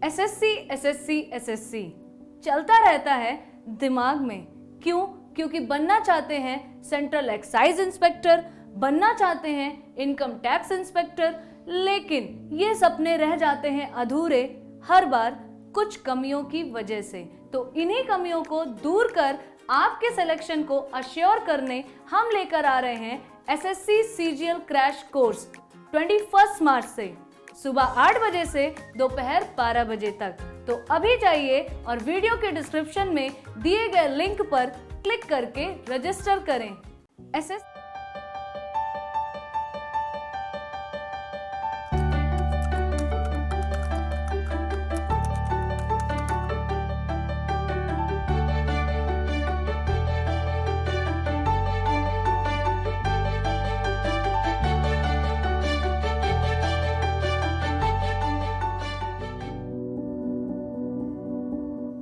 SSC SSC SSC चलता रहता है दिमाग में। क्यों? क्योंकि बनना चाहते हैं सेंट्रल एक्साइज इंस्पेक्टर, बनना चाहते हैं इनकम टैक्स इंस्पेक्टर, लेकिन ये सपने रह जाते हैं अधूरे हर बार कुछ कमियों की वजह से। तो इन्हीं कमियों को दूर कर आपके सिलेक्शन को अश्योर करने हम लेकर आ रहे हैं एसएससी सीजीएल क्रैश कोर्स 21 मार्च से सुबह 8 बजे से दोपहर 12 बजे तक। तो अभी जाइए और वीडियो के डिस्क्रिप्शन में दिए गए लिंक पर क्लिक करके रजिस्टर करें।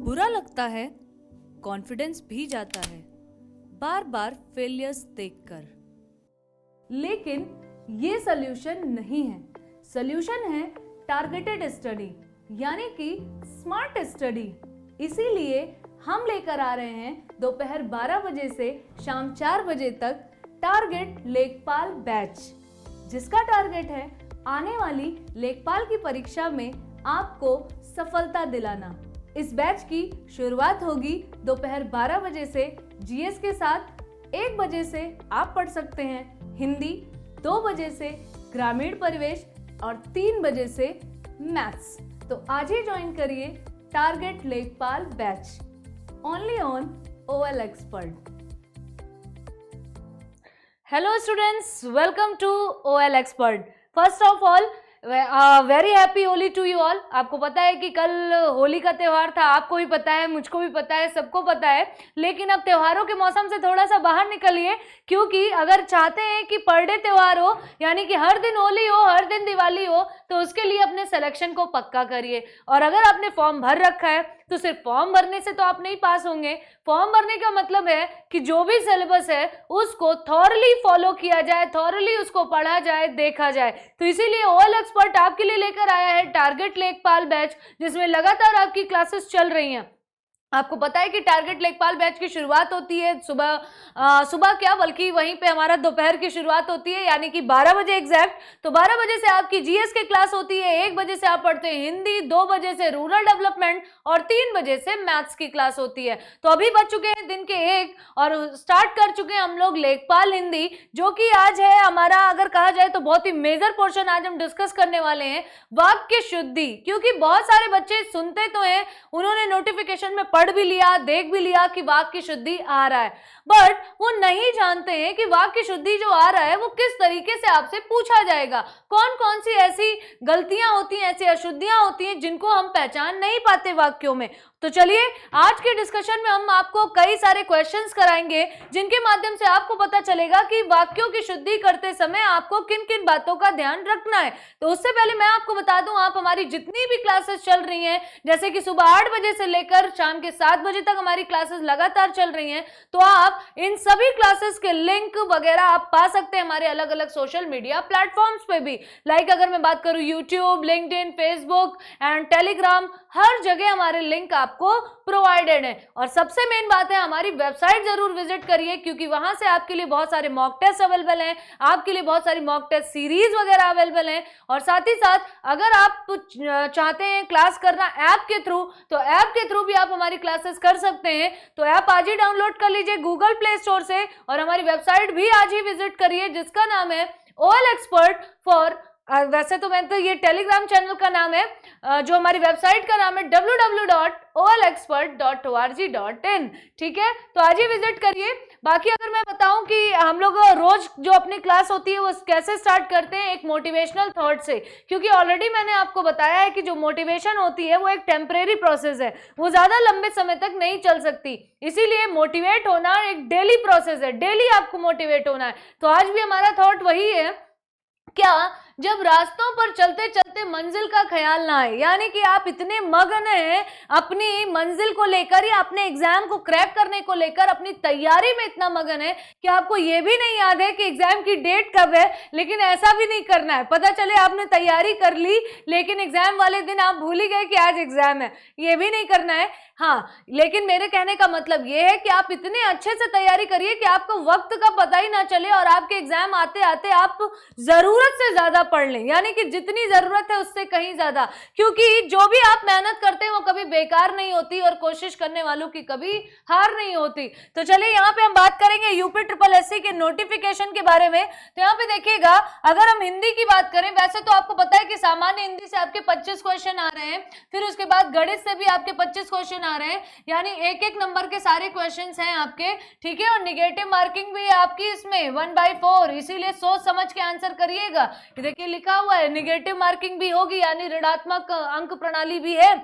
बुरा लगता है, कॉन्फिडेंस भी जाता है बार बार फेलियर्स देखकर, लेकिन ये सल्यूशन नहीं है। सल्यूशन है टारगेटेड स्टडी, यानी कि स्मार्ट स्टडी। इसीलिए हम लेकर आ रहे हैं दोपहर 12 बजे से शाम 4 बजे तक टारगेट लेखपाल बैच, जिसका टारगेट है आने वाली लेखपाल की परीक्षा में आपको सफलता दिलाना। इस बैच की शुरुआत होगी दोपहर 12 बजे से जीएस के साथ। 1 बजे से आप पढ़ सकते हैं हिंदी, 2 बजे से ग्रामीण परिवेश और 3 बजे से मैथ्स। तो आज ही ज्वाइन करिए target Lekhpal batch, only on OL Expert। Hello students, welcome to OL Expert। First of all very happy Holi to you all. आपको पता है कि कल होली का त्यौहार था, आपको भी पता है, मुझको भी पता है, सबको पता है। लेकिन अब त्योहारों के मौसम से थोड़ा सा बाहर निकलिए, क्योंकि अगर चाहते हैं कि पर डे त्यौहार हो, यानी कि हर दिन होली हो, हर दिन दिवाली हो, तो उसके लिए अपने सिलेक्शन को पक्का करिए। और अगर आपने फॉर्म भर रखा है तो सिर्फ फॉर्म भरने से तो आप नहीं पास होंगे। फॉर्म भरने का मतलब है कि जो भी सिलेबस है उसको थॉरली फॉलो किया जाए, थॉरली उसको पढ़ा जाए, देखा जाए। तो इसीलिए OL Expert आपके लिए लेकर आया है टारगेट लेखपाल बैच, जिसमें लगातार आपकी क्लासेस चल रही हैं। आपको पता है कि टारगेट लेखपाल बैच की शुरुआत होती है सुबह क्या, बल्कि वहीं पे हमारा दोपहर की शुरुआत होती है, यानी कि 12 बजे एग्जैक्ट। तो 12 बजे से आपकी जीएस की क्लास होती है, 1 बजे से आप पढ़ते हैं हिंदी, 2 बजे से रूरल डेवलपमेंट और 3 बजे से मैथ्स की क्लास होती है। तो अभी बज चुके हैं दिन के 1 और स्टार्ट कर चुके हैं हम लोग लेखपाल हिंदी, जो कि आज है हमारा, अगर कहा जाए तो बहुत ही मेजर पोर्शन आज हम डिस्कस करने वाले हैं, वाक्य शुद्धि। क्योंकि बहुत सारे बच्चे सुनते तो हैं, उन्होंने नोटिफिकेशन में पढ़ भी लिया, देख भी लिया कि वाक्य शुद्धि आ रहा है, बट वो नहीं जानते हैं कि वाक्य शुद्धि जो आ रहा है वो किस तरीके से आपसे पूछा जाएगा। कौन कौन सी ऐसी गलतियां होती हैं, ऐसी अशुद्धियां होती हैं जिनको हम पहचान नहीं पाते वाक्यों में। तो चलिए आज के डिस्कशन में हम आपको कई सारे क्वेश्चंस कराएंगे, जिनके माध्यम से आपको पता चलेगा कि वाक्यों की शुद्धि करते समय आपको किन किन बातों का ध्यान रखना है। तो उससे पहले मैं आपको बता दूं, आप हमारी जितनी भी क्लासेस चल रही हैं, जैसे कि सुबह 8 बजे से लेकर शाम के 7 बजे तक हमारी क्लासेस लगातार चल रही हैं, तो आप इन सभी क्लासेस के लिंक वगैरह आप पा सकते हैं हमारे अलग अलग सोशल मीडिया प्लेटफॉर्म्स पे भी। लाइक अगर मैं बात करूं YouTube, LinkedIn, Facebook and Telegram, हर जगह हमारे लिंक आपको प्रोवाइडेड है। और सबसे मेन बात है, हमारी वेबसाइट जरूर विजिट करिए, क्योंकि वहां से आपके लिए बहुत सारे मॉक टेस्ट अवेलेबल हैं, आपके लिए बहुत सारी मॉक टेस्ट सीरीज वगैरह अवेलेबल हैं। और साथ ही साथ अगर आप चाहते हैं क्लास करना ऐप के थ्रू, तो ऐप के थ्रू भी आप हमारी क्लासेस कर सकते हैं। तो ऐप आज ही डाउनलोड कर लीजिए गूगल प्ले स्टोर से, और हमारी वेबसाइट भी आज ही विजिट करिए, जिसका नाम है OL Expert फॉर, वैसे तो मैं तो ये टेलीग्राम चैनल का नाम है, जो हमारी वेबसाइट का नाम है www.olexpert.org.in। ठीक है, तो आज ही विजिट करिए। बाकी अगर मैं बताऊं कि हम लोग रोज जो अपनी क्लास होती है वो कैसे स्टार्ट करते हैं, एक मोटिवेशनल थॉट से। क्योंकि ऑलरेडी मैंने आपको बताया है कि जो मोटिवेशन होती है वो एक टेम्परेरी प्रोसेस है, वो ज्यादा लंबे समय तक नहीं चल सकती। इसीलिए मोटिवेट होना एक डेली प्रोसेस है, डेली आपको मोटिवेट होना है। तो आज भी हमारा थॉट वही है, क्या जब रास्तों पर चलते चलते मंजिल का ख्याल ना आए, यानी कि आप इतने मग्न हैं अपनी मंजिल को लेकर या अपने एग्जाम को क्रैक करने को लेकर, अपनी तैयारी में इतना मगन है कि आपको ये भी नहीं याद है कि एग्जाम की डेट कब है। लेकिन ऐसा भी नहीं करना है, पता चले आपने तैयारी कर ली लेकिन एग्जाम वाले दिन आप भूल ही गए कि आज एग्जाम है, ये भी नहीं करना है। हाँ, लेकिन मेरे कहने का मतलब ये है कि आप इतने अच्छे से तैयारी करिए कि आपको वक्त का पता ही ना चले और आपके एग्जाम आते आते आप जरूरत से ज्यादा पढ़ लें, यानी कि जितनी जरूरत है उससे कहीं ज्यादा, क्योंकि जो भी आप मेहनत करते हैं वो कभी बेकार नहीं होती और कोशिश करने वालों की कभी हार नहीं होती। तो चलिए यहाँ पे हम बात करेंगे यूपी ट्रिपल एससी के नोटिफिकेशन के बारे में। तो यहाँ पे देखिएगा, अगर हम हिंदी की बात करें, वैसे तो आपको पता है कि सामान्य हिंदी से आपके 25 क्वेश्चन आ रहे हैं, फिर उसके बाद गणित से भी आपके 25 क्वेश्चन आ रहे हैं, यानी एक एक नंबर के सारे क्वेश्चंस हैं आपके, ठीक है। और निगेटिव मार्किंग भी है आपकी इसमें 1/4, इसीलिए सोच समझ के आंसर करिएगा। देखिए लिखा हुआ है निगेटिव मार्किंग भी होगी, यानी ऋणात्मक अंक प्रणाली भी है,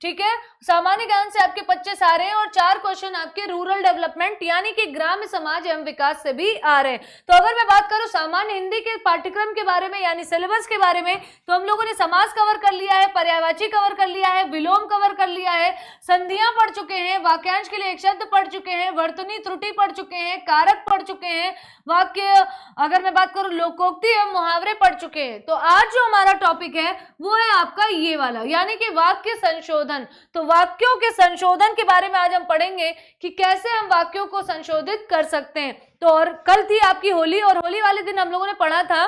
ठीक है। सामान्य ज्ञान से आपके 25 आ रहे हैं और 4 क्वेश्चन आपके रूरल डेवलपमेंट यानी कि ग्राम्य समाज एवं विकास से भी आ रहे हैं। तो अगर मैं बात करूं सामान्य हिंदी के पाठ्यक्रम के बारे में यानी सिलेबस के बारे में, तो हम लोगों ने समास कवर कर लिया है, पर्यायवाची कवर कर लिया है, विलोम कवर कर लिया है, संधियां पढ़ चुके हैं, वाक्यांश के लिए एक शब्द पढ़ चुके हैं, वर्तनी त्रुटि पढ़ चुके हैं, कारक पढ़ चुके हैं, वाक्य अगर मैं बात करूं लोकोक्ति एवं मुहावरे पढ़ चुके हैं। तो आज जो हमारा टॉपिक है वो है आपका ये वाला, यानी कि वाक्य संशोधन। तो वाक्यों के संशोधन के बारे में आज हम पढ़ेंगे कि कैसे हम वाक्यों को संशोधित कर सकते हैं। तो और कल थी आपकी होली, और होली वाले दिन हम लोगों ने पढ़ा था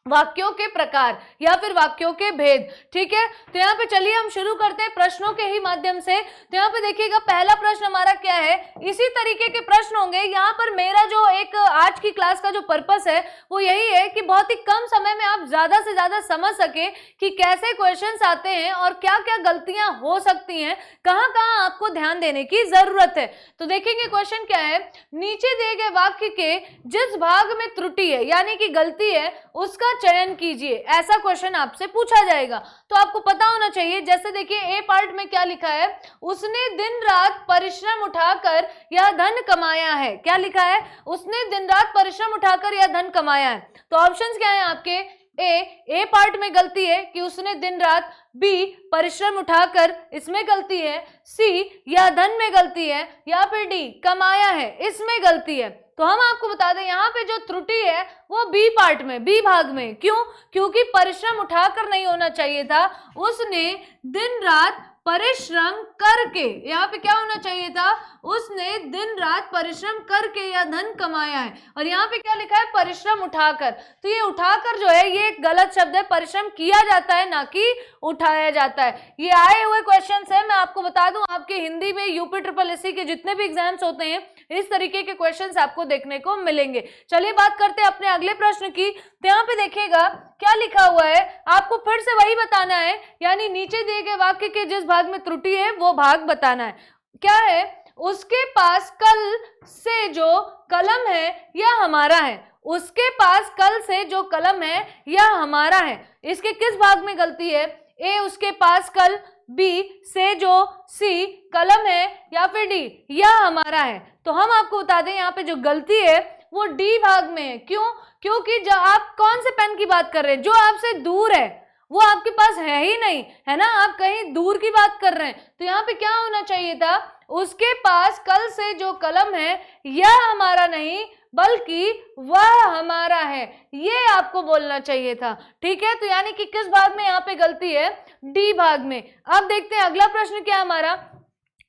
वाक्यों के प्रकार या फिर वाक्यों के भेद, ठीक है। तो यहाँ पे चलिए हम शुरू करते हैं प्रश्नों के ही माध्यम से। तो यहाँ पे देखिएगा पहला प्रश्न हमारा क्या है, इसी तरीके के प्रश्न होंगे। यहाँ पर मेरा जो एक आज की क्लास का जो पर्पस है वो यही है कि बहुत ही कम समय में आप ज्यादा से ज्यादा समझ सके कि कैसे क्वेश्चंस आते हैं और क्या क्या गलतियां हो सकती हैं, कहाँ कहाँ आपको ध्यान देने की जरूरत है। तो देखेंगे क्वेश्चन क्या है, नीचे दिए गए वाक्य के जिस भाग में त्रुटि है यानी कि गलती है उसका चयन कीजिए, ऐसा क्वेश्चन आपसे पूछा जाएगा। तो आपको पता होना चाहिए, जैसे देखिए ए पार्ट में क्या लिखा है, उसने दिन रात परिश्रम उठाकर यह धन कमाया है। क्या लिखा है, उसने दिन रात परिश्रम उठाकर यह धन कमाया है। तो ऑप्शंस क्या है आपके, ए पार्ट में गलती है कि उसने दिन रात, बी परिश्रम उठाकर, इसमें गलती है, सी यह धन में गलती है, या फिर डी कमाया है, इसमें गलती है। तो हम आपको बता दें यहाँ पे जो त्रुटि है वो बी पार्ट में, बी भाग में। क्यों, क्योंकि परिश्रम उठाकर नहीं होना चाहिए था, उसने दिन रात परिश्रम करके, यहाँ पे क्या होना चाहिए था, उसने दिन रात परिश्रम करके यह धन कमाया है। और यहाँ पे क्या लिखा है, परिश्रम उठाकर। तो ये उठाकर जो है ये एक गलत शब्द है, परिश्रम किया जाता है ना कि उठाया जाता है। ये आए हुए क्वेश्चंस है, मैं आपको बता दूं आपके हिंदी में यूपी ट्रिपल एससी के जितने भी एग्जाम्स होते हैं इस तरीके के क्वेश्चंस आपको देखने को मिलेंगे। चलिए बात करते हैं अपने अगले प्रश्न की। तो यहाँ पे देखिएगा क्या लिखा हुआ है, आपको फिर से वही बताना है, यानी नीचे दिए गए वाक्य के जिस भाग में त्रुटि है वो भाग बताना है। क्या है, उसके पास कल से जो कलम है यह हमारा है। उसके पास कल से जो कलम है यह हमारा है, इसके किस भाग में गलती है, ए उसके पास कल, बी से जो, सी कलम है, या फिर डी यह हमारा है। तो हम आपको बता दें यहाँ पे जो गलती है वो डी भाग में है। क्यों, क्योंकि जब आप कौन से पेन की बात कर रहे हैं, जो आपसे दूर है वो आपके पास है ही नहीं, है ना, आप कहीं दूर की बात कर रहे हैं। तो यहाँ पे क्या होना चाहिए था, उसके पास कल से जो कलम है यह हमारा नहीं बल्कि वह हमारा है, ये आपको बोलना चाहिए था, ठीक है। तो यानी कि किस भाग में यहाँ पे गलती है, डी भाग में। अब देखते हैं अगला प्रश्न क्या है हमारा।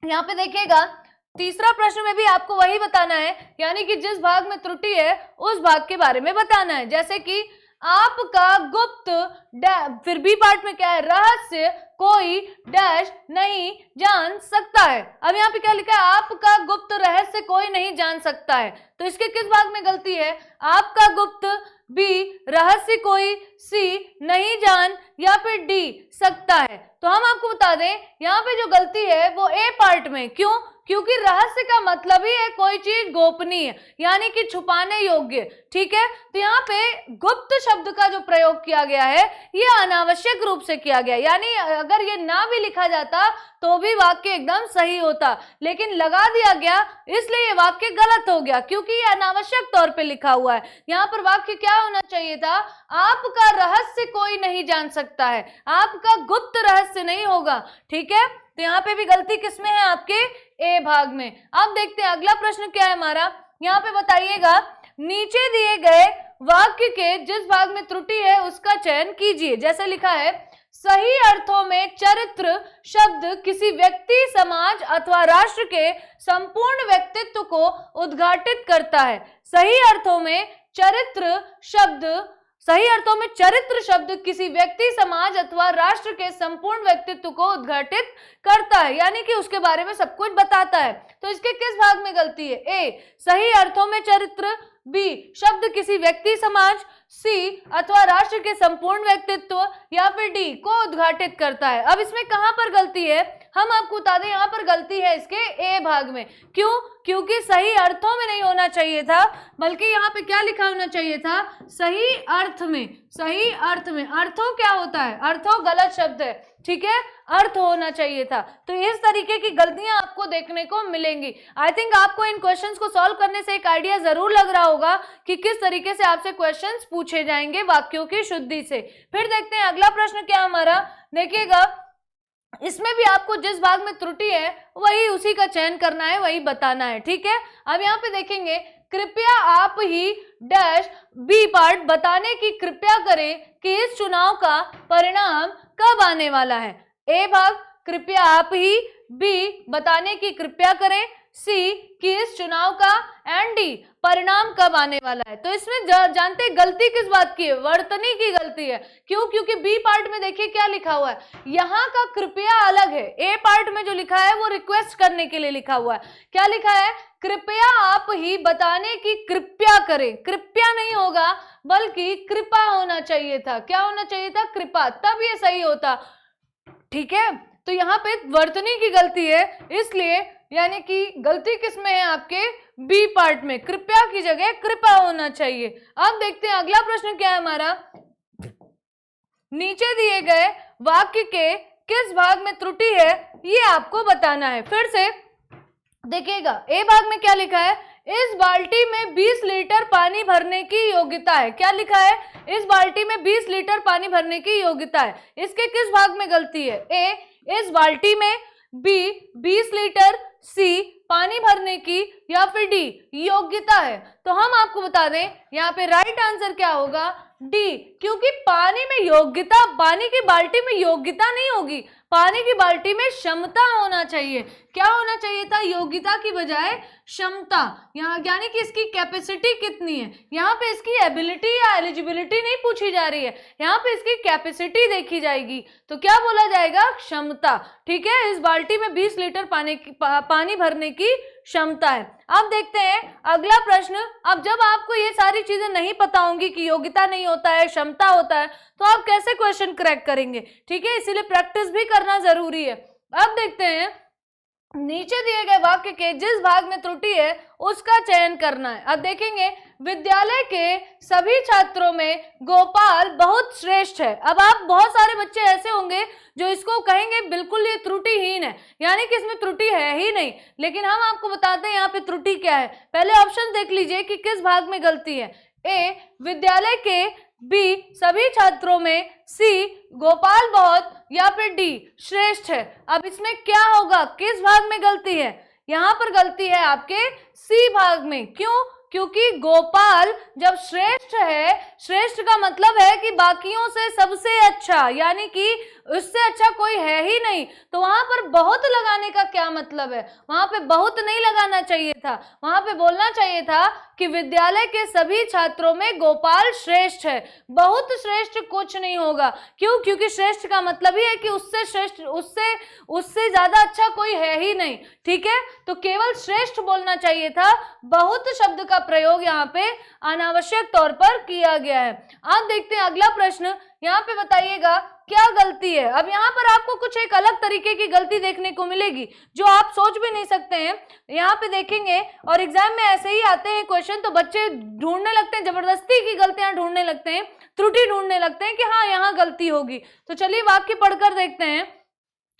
यहाँ पे देखिएगा तीसरा प्रश्न में भी आपको वही बताना है, यानी कि जिस भाग में त्रुटि है उस भाग के बारे में बताना है। जैसे कि आपका गुप्त फिर बी पार्ट में क्या है, रहस्य कोई डैश नहीं जान सकता है। अब यहाँ पे क्या लिखा है, आपका गुप्त रहस्य कोई नहीं जान सकता है। तो इसके किस भाग में गलती है, आपका गुप्त, बी रहस्य कोई, सी नहीं जान या फिर डी सकता है? तो हम आपको बता दें यहाँ पे जो गलती है वो ए पार्ट में। क्यों? क्योंकि रहस्य का मतलब ही है कोई चीज गोपनीय यानी कि छुपाने योग्य। ठीक है, तो यहाँ पे गुप्त शब्द का जो प्रयोग किया गया है ये अनावश्यक रूप से किया गया, यानी अगर ये ना भी लिखा जाता तो भी वाक्य एकदम सही होता, लेकिन लगा दिया गया इसलिए ये वाक्य गलत हो गया क्योंकि ये अनावश्यक तौर पे लिखा हुआ है। यहाँ पर वाक्य क्या होना चाहिए था? आपका रहस्य कोई नहीं जान सकता है, आपका गुप्त रहस्य नहीं होगा। ठीक है, तो यहाँ पे भी गलती किसमें है? आपके ए भाग में। अब देखते हैं अगला प्रश्न क्या है हमारा। यहाँ पे बताइएगा, नीचे दिए गए वाक्य के जिस भाग में त्रुटि है उसका चयन कीजिए। जैसे लिखा है, सही अर्थों में चरित्र शब्द किसी व्यक्ति, समाज अथवा राष्ट्र के संपूर्ण व्यक्तित्व को उद्घाटित करता है। सही अर्थों में चरित्र शब्द किसी व्यक्ति, समाज अथवा राष्ट्र के संपूर्ण व्यक्तित्व को उद्घाटित करता है, यानी कि उसके बारे में सब कुछ बताता है। तो इसके किस भाग में गलती है? ए सही अर्थों में चरित्र, बी शब्द किसी व्यक्ति, समाज, सी अथवा राष्ट्र के संपूर्ण व्यक्तित्व, या फिर डी को उद्घाटित करता है। अब इसमें कहां पर गलती है? हम आपको बता दें यहाँ पर गलती है इसके ए भाग में। क्यों? क्योंकि सही अर्थों में नहीं होना चाहिए था, बल्कि यहाँ पे क्या लिखा होना चाहिए था? सही अर्थ में। सही अर्थ में, अर्थों क्या होता है? अर्थों गलत शब्द है। ठीक है, अर्थ होना चाहिए था। तो इस तरीके की गलतियां आपको देखने को मिलेंगी। आई थिंक आपको इन क्वेश्चंस को सॉल्व करने से एक आइडिया जरूर लग रहा होगा कि किस तरीके से आपसे क्वेश्चंस पूछे जाएंगे वाक्यों की शुद्धि से। फिर देखते हैं अगला प्रश्न क्या हमारा। देखिएगा, इसमें भी आपको जिस भाग में त्रुटि है वही उसी का चयन करना है, वही बताना है। ठीक है, अब यहाँ पे देखेंगे, कृपया आप ही डैश बी पार्ट बताने की कृपया करें कि इस चुनाव का परिणाम कब आने वाला है। ए भाग, कृपया आप ही, बी बताने की कृपया करें, सी कि इस चुनाव का, एंड डी परिणाम कब आने वाला है। तो इसमें जानते गलती किस बात की है? वर्तनी की गलती है। क्यों? क्योंकि बी पार्ट में देखिए क्या लिखा हुआ है, यहाँ का कृपया अलग है। ए पार्ट में जो लिखा है वो रिक्वेस्ट करने के लिए लिखा हुआ है। क्या लिखा है? कृपया आप ही बताने की कृपया करें। कृपया नहीं होगा बल्कि कृपा होना चाहिए था। क्या होना चाहिए था? कृपा, तब ये सही होता। ठीक है, तो यहाँ पे वर्तनी की गलती है, इसलिए यानी कि गलती किसमें है? आपके बी पार्ट में। कृपया की जगह कृपा होना चाहिए। अब देखते हैं अगला प्रश्न क्या है हमारा। नीचे दिए गए वाक्य के किस भाग में त्रुटि है ये आपको बताना है। फिर से देखिएगा, ए भाग में क्या लिखा है? इस बाल्टी में 20 लीटर पानी भरने की योग्यता है। क्या लिखा है? इस बाल्टी में 20 लीटर पानी भरने की योग्यता है। इसके किस भाग में गलती है? ए इस बाल्टी में, बी 20 लीटर, सी पानी भरने की, या फिर डी योग्यता है। तो हम आपको बता दें यहाँ पे राइट आंसर क्या होगा? डी, क्योंकि पानी में योग्यता, पानी की बाल्टी में योग्यता नहीं होगी, पानी की बाल्टी में क्षमता होना चाहिए। क्या होना चाहिए था? योग्यता की बजाय क्षमता। यहाँ यानी कि इसकी कैपेसिटी कितनी है, यहाँ पे इसकी एबिलिटी या एलिजिबिलिटी नहीं पूछी जा रही है, यहाँ पे इसकी कैपेसिटी देखी जाएगी। तो क्या बोला जाएगा? क्षमता। ठीक है, इस बाल्टी में 20 लीटर पानी भरने की क्षमता है। अब देखते हैं अगला प्रश्न। अब जब आपको ये सारी चीजें नहीं पता होंगी कि योग्यता नहीं होता है, क्षमता होता है, तो आप कैसे क्वेश्चन क्रैक करेंगे? ठीक है, इसीलिए प्रैक्टिस भी करना जरूरी है। अब देखते हैं, नीचे दिए गए वाक्य के जिस भाग में त्रुटि है उसका चयन करना है। अब देखेंगे, विद्यालय के सभी छात्रों में गोपाल बहुत श्रेष्ठ है। अब आप बहुत सारे बच्चे ऐसे होंगे जो इसको कहेंगे बिल्कुल ये त्रुटिहीन है, यानी कि इसमें त्रुटि है ही नहीं, लेकिन हम आपको बताते हैं यहाँ पे त्रुटि क्या है। पहले ऑप्शन देख लीजिए कि किस भाग में गलती है। ए विद्यालय के, बी सभी छात्रों में, सी गोपाल बहुत, या फिर डी श्रेष्ठ है। अब इसमें क्या होगा? किस भाग में गलती है? यहाँ पर गलती है आपके सी भाग में। क्यों? क्योंकि गोपाल जब श्रेष्ठ है, श्रेष्ठ का मतलब है कि बाकियों से सबसे अच्छा, यानी कि उससे अच्छा कोई है ही नहीं। तो वहां पर बहुत लगाने का क्या मतलब है? वहां पे बहुत नहीं लगाना चाहिए था, वहां पे बोलना चाहिए था कि विद्यालय के सभी छात्रों में गोपाल श्रेष्ठ है। बहुत श्रेष्ठ कुछ नहीं होगा। क्यों? क्योंकि श्रेष्ठ का मतलब ही है कि उससे श्रेष्ठ, उससे ज्यादा अच्छा कोई है ही नहीं। ठीक है, तो केवल श्रेष्ठ बोलना चाहिए था। बहुत शब्द का का प्रयोग यहाँ पे अनावश्यक तौर पर किया गया है। आप देखते हैं अगला प्रश्न, यहाँ पे बताइएगा क्या गलती है। अब यहाँ पर आपको कुछ एक अलग तरीके की गलती देखने को मिलेगी जो आप सोच भी नहीं सकते हैं। यहाँ पे देखेंगे और एग्जाम में ऐसे ही आते हैं क्वेश्चन, तो बच्चे ढूंढने लगते हैं, जबरदस्ती की गलतियां ढूंढने लगते हैं, त्रुटि ढूंढने लगते हैं कि हाँ यहाँ गलती होगी। तो चलिए वाक्य पढ़कर देखते हैं।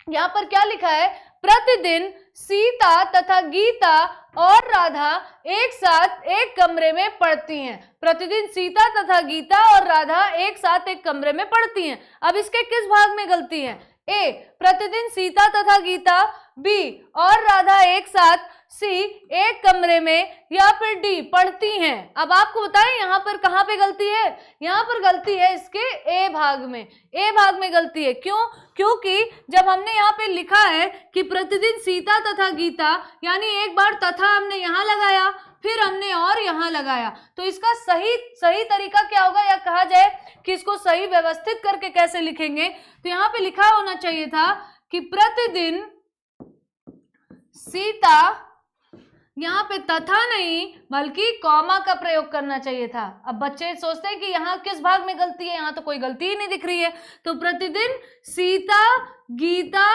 यहाँ पर क्या लिखा है, प्रतिदिन सीता तथा गीता और राधा एक साथ एक कमरे में पढ़ती हैं। प्रतिदिन सीता तथा गीता और राधा एक साथ एक कमरे में पढ़ती हैं। अब इसके किस भाग में गलती है? ए, प्रतिदिन सीता तथा गीता, बी और राधा एक साथ, सी एक कमरे में, या फिर डी पढ़ती हैं। अब आपको बताएं यहाँ पर कहाँ पे गलती है? यहाँ पर गलती है इसके ए भाग में। ए भाग में गलती है। क्यों? क्योंकि जब हमने यहाँ पे लिखा है कि प्रतिदिन सीता तथा गीता, यानी एक बार तथा हमने यहाँ लगाया, फिर हमने और यहाँ लगाया, तो इसका सही तरीका क्या होगा, या कहा जाए कि इसको सही व्यवस्थित करके कैसे लिखेंगे, तो यहाँ पे लिखा होना चाहिए था कि प्रतिदिन सीता, यहाँ पे तथा नहीं बल्कि कॉमा का प्रयोग करना चाहिए था। अब बच्चे सोचते हैं कि यहाँ किस भाग में गलती है, यहाँ तो कोई गलती ही नहीं दिख रही है। तो प्रतिदिन सीता, गीता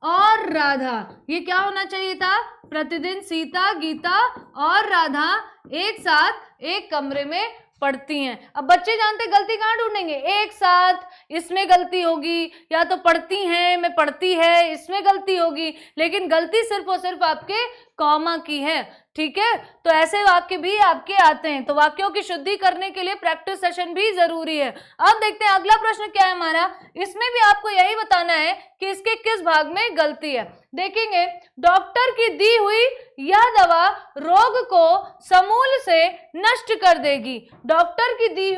और राधा, ये क्या होना चाहिए था? प्रतिदिन सीता, गीता और राधा एक साथ एक कमरे में पढ़ती हैं। अब बच्चे जानते गलती कहाँ ढूंढेंगे? एक साथ, इसमें गलती होगी, या तो पढ़ती हैं में पढ़ती है, इसमें गलती होगी, लेकिन गलती सिर्फ और सिर्फ आपके कॉमा की है। ठीक है, तो ऐसे वाक्य भी आपके आते हैं, तो वाक्यों की शुद्धि करने के लिए प्रैक्टिस सेशन भी जरूरी है। अब देखते हैं अगला प्रश्न क्या है हमारा। इसमें भी आपको यही बताना है कि इसके किस भाग में गलती है। देखेंगे, डॉक्टर की दी हुई यह दवा रोग को समूल से नष्ट कर देगी। डॉक्टर की दी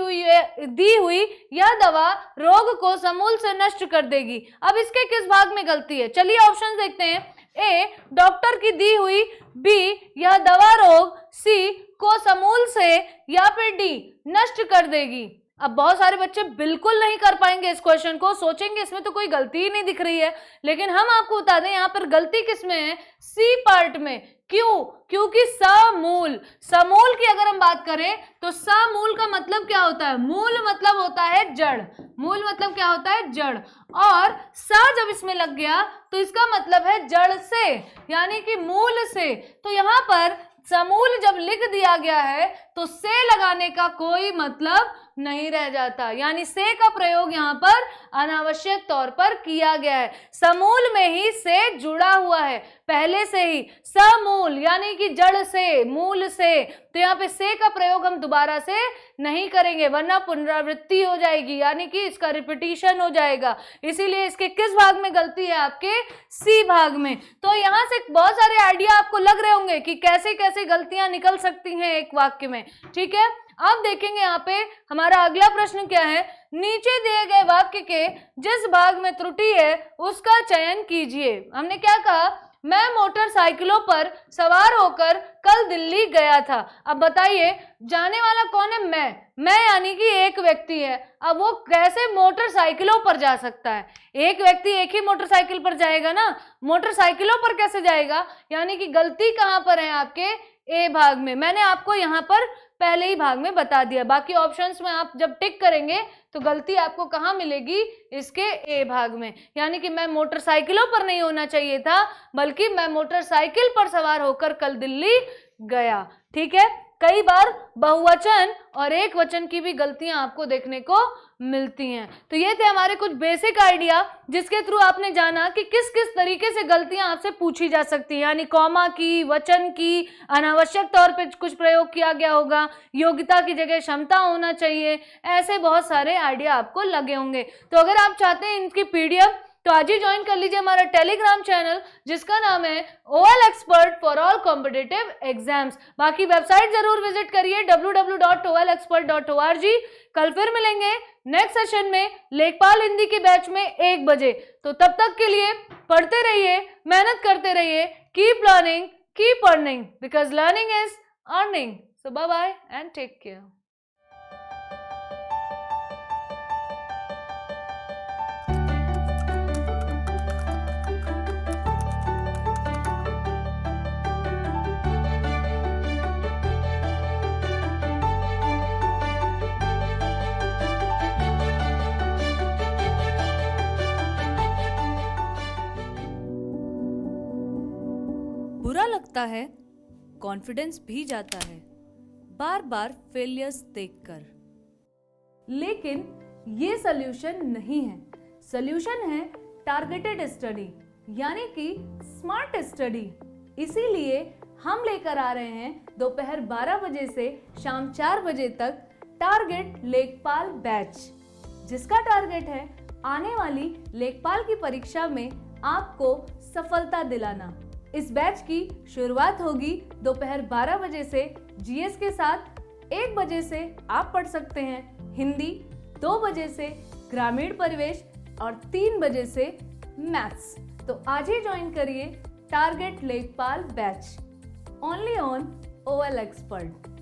हुई यह दवा रोग को समूल से नष्ट कर देगी। अब इसके किस भाग में गलती है? चलिए ऑप्शन देखते हैं। ए, डॉक्टर की दी हुई, बी, यह दवा रोग, सी, को समूल से, या फिर डी, नष्ट कर देगी। अब बहुत सारे बच्चे बिल्कुल नहीं कर पाएंगे इस क्वेश्चन को, सोचेंगे इसमें तो कोई गलती ही नहीं दिख रही है, लेकिन हम आपको बता दें यहाँ पर गलती किसमें है? सी पार्ट में। क्यों? क्योंकि समूल, समूल की अगर हम बात करें तो समूल का मतलब क्या होता है? मूल मतलब होता है जड़। मूल मतलब क्या होता है? जड़। और सा जब इसमें लग गया तो इसका मतलब है जड़ से, यानी कि मूल से। तो यहाँ पर समूल जब लिख दिया गया है तो से लगाने का कोई मतलब नहीं रह जाता, यानी से का प्रयोग यहाँ पर अनावश्यक तौर पर किया गया है। समूल में ही से जुड़ा हुआ है पहले से ही, समूल यानी कि जड़ से, मूल से। तो यहाँ पे से का प्रयोग हम दोबारा से नहीं करेंगे वरना पुनरावृत्ति हो जाएगी, यानी कि इसका रिपीटिशन हो जाएगा। इसीलिए इसके किस भाग में गलती है? आपके सी भाग में। तो यहाँ से बहुत सारे आइडिया आपको लग रहे होंगे कि कैसे कैसे गलतियां निकल सकती हैं एक वाक्य में। ठीक है, अब देखेंगे यहाँ पे हमारा अगला प्रश्न क्या है। नीचे दिए गए वाक्य के जिस भाग में त्रुटि है उसका चयन कीजिए। हमने क्या कहा? मैं मोटरसाइकिलों पर सवार होकर कल दिल्ली गया था। अब बताइए जाने वाला कौन है? मैं यानी कि एक व्यक्ति है। अब वो कैसे मोटरसाइकिलों पर जा सकता है? एक व्यक्ति एक ही मोटरसाइकिल पर जाएगा ना, मोटरसाइकिलों पर कैसे जाएगा? यानी कि गलती कहाँ पर है? आपके ए भाग में। मैंने आपको यहाँ पर पहले ही भाग में बता दिया, बाकी ऑप्शंस में आप जब टिक करेंगे तो गलती आपको कहाँ मिलेगी? इसके ए भाग में। यानी कि मैं मोटरसाइकिलों पर नहीं होना चाहिए था, बल्कि मैं मोटरसाइकिल पर सवार होकर कल दिल्ली गया। ठीक है, कई बार बहुवचन और एक वचन की भी गलतियां आपको देखने को मिलती हैं। तो ये थे हमारे कुछ बेसिक आइडिया जिसके थ्रू आपने जाना कि किस किस तरीके से गलतियां आपसे पूछी जा सकती हैं, यानी कॉमा की, वचन की, अनावश्यक तौर पे कुछ प्रयोग किया गया होगा, योग्यता की जगह क्षमता होना चाहिए, ऐसे बहुत सारे आइडिया आपको लगे होंगे। तो अगर आप चाहते हैं इनकी पीडीएफ तो आज ही ज्वाइन कर लीजिए हमारा टेलीग्राम चैनल जिसका नाम है OL Expert for all competitive exams. बाकी वेबसाइट जरूर विजिट करिए www.olexpert.org। कल फिर मिलेंगे नेक्स्ट सेशन में लेखपाल हिंदी के बैच में 1 बजे। तो तब तक के लिए पढ़ते रहिए, मेहनत करते रहिए, keep learning, keep earning, because learning is earning. So bye bye and take care. आता है, कॉन्फिडेंस भी जाता है बार बार फेलियर्स देखकर। लेकिन ये सोल्यूशन नहीं है। सोल्यूशन है टारगेटेड स्टडी, यानी कि स्मार्ट स्टडी। इसीलिए हम लेकर आ रहे हैं दोपहर 12 बजे से शाम 4 बजे तक टारगेट लेखपाल बैच, जिसका टारगेट है आने वाली लेखपाल की परीक्षा में आपको सफलता दिलाना। इस बैच की शुरुआत होगी दोपहर 12 बजे से जीएस के साथ। 1 बजे से आप पढ़ सकते हैं हिंदी, 2 बजे से ग्रामीण परिवेश और 3 बजे से मैथ्स। तो आज ही ज्वाइन करिए target Lekhpal batch, only on OL expert.